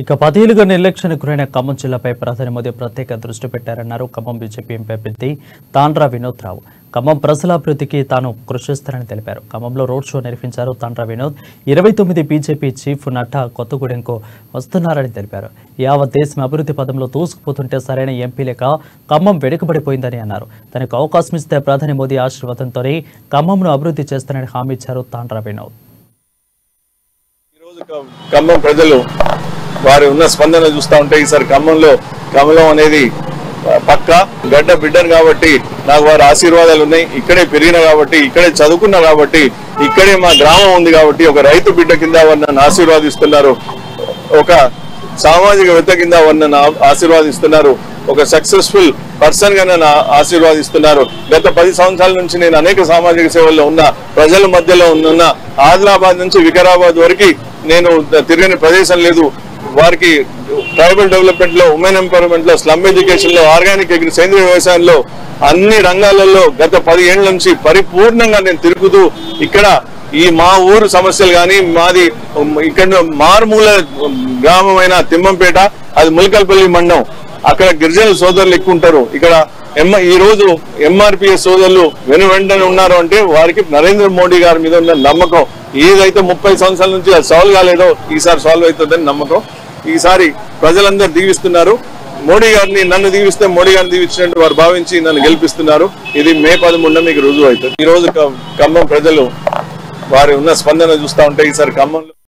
ఇక 10 ఏళ్లుగా నిర్లక్ష్యానికి గురైన ఖమ్మం జిల్లాపై ప్రధాని మోదీ ప్రత్యేక దృష్టి పెట్టారన్నారు ఖమ్మం బీజేపీ ఎంపీ అభ్యర్థి తాండ్రా వినోద్ రావు. ఖమ్మం ప్రజల అభివృద్ధికి తాను కృషి చేస్తానని తెలిపారు. ఖమ్మంలో రోడ్ షో నిర్వహించారు తాండ్రా వినోద్. 29 బీజేపీ చీఫ్ నడ్డా కొత్తగూడెంకు వస్తున్నారని తెలిపారు. యావత్ దేశం అభివృద్ధి పదంలో దూసుకుపోతుంటే సరైన ఎంపీ లేక ఖమ్మం వెనుకబడిపోయిందని అన్నారు. తనకు అవకాశం ఇస్తే ప్రధాని మోదీ ఆశీర్వాదంతోనే ఖమ్మంను అభివృద్ధి చేస్తానని హామీ ఇచ్చారు తాండ్రా వినోద్. ఖమ్మం ప్రజలు వారి ఉన్న స్పందన చూస్తూ ఉంటే ఈసారి ఖమ్మంలో అనేది పక్క గడ్డ బిడ్డను కాబట్టి నాకు వారి ఆశీర్వాదాలు ఉన్నాయి. ఇక్కడే పెరిగిన కాబట్టి, ఇక్కడే చదువుకున్నా కాబట్టి, ఇక్కడే మా గ్రామం ఉంది కాబట్టి ఒక రైతు బిడ్డ కింద వారు నన్ను ఆశీర్వాదిస్తున్నారు. ఒక సామాజికవేత్త కింద వారు నన్ను ఆశీర్వాదిస్తున్నారు. ఒక సక్సెస్ఫుల్ పర్సన్ గా నన్ను ఆశీర్వాదిస్తున్నారు. గత 10 సంవత్సరాల నుంచి నేను అనేక సామాజిక సేవల్లో ఉన్న ప్రజల మధ్యలో ఉన్న ఆదిలాబాద్ నుంచి వికారాబాద్ వరకు నేను తిరిగిన ప్రదేశం లేదు. వారికి ట్రైబల్ డెవలప్మెంట్ లో, ఉమెన్ ఎంపవర్మెంట్ లో, స్లమ్ ఎడ్యుకేషన్ లో, ఆర్గానిక్ సేంద్రీయ వ్యవసాయంలో అన్ని రంగాలలో గత 10 ఏళ్ల నుంచి పరిపూర్ణంగా నేను తిరుగుతూ ఇక్కడ ఈ మా ఊరు సమస్యలు కానీ, మాది ఇక్కడ మారుమూల గ్రామమైన తిమ్మంపేట, అది ములకల్పల్లి మండలం, అక్కడ గిరిజనుల సోదరులు ఎక్కువ ఉంటారు. ఇక్కడ ఈ రోజు ఎంఆర్పిఎస్ సోదరులు వెంటనే ఉన్నారు అంటే వారికి నరేంద్ర మోడీ గారి మీద ఉన్న నమ్మకం. ఏదైతే 30 సంవత్సరాల నుంచి అది సాల్వ్ కాలేదో ఈసారి సాల్వ్ అవుతుందని నమ్మకం. ఈసారి ప్రజలందరూ దీవిస్తున్నారు. మోడీ గారిని నన్ను దీవిస్తే మోడీ గారిని దీవించినట్టు వారు భావించి నన్ను గెలిపిస్తున్నారు. ఇది మే 13 మీకు రుజువు అవుతుంది. ఈ రోజు ఖమ్మం ప్రజలు వారి ఉన్న స్పందన చూస్తూ ఉంటే ఈసారి ఖమ్మంలో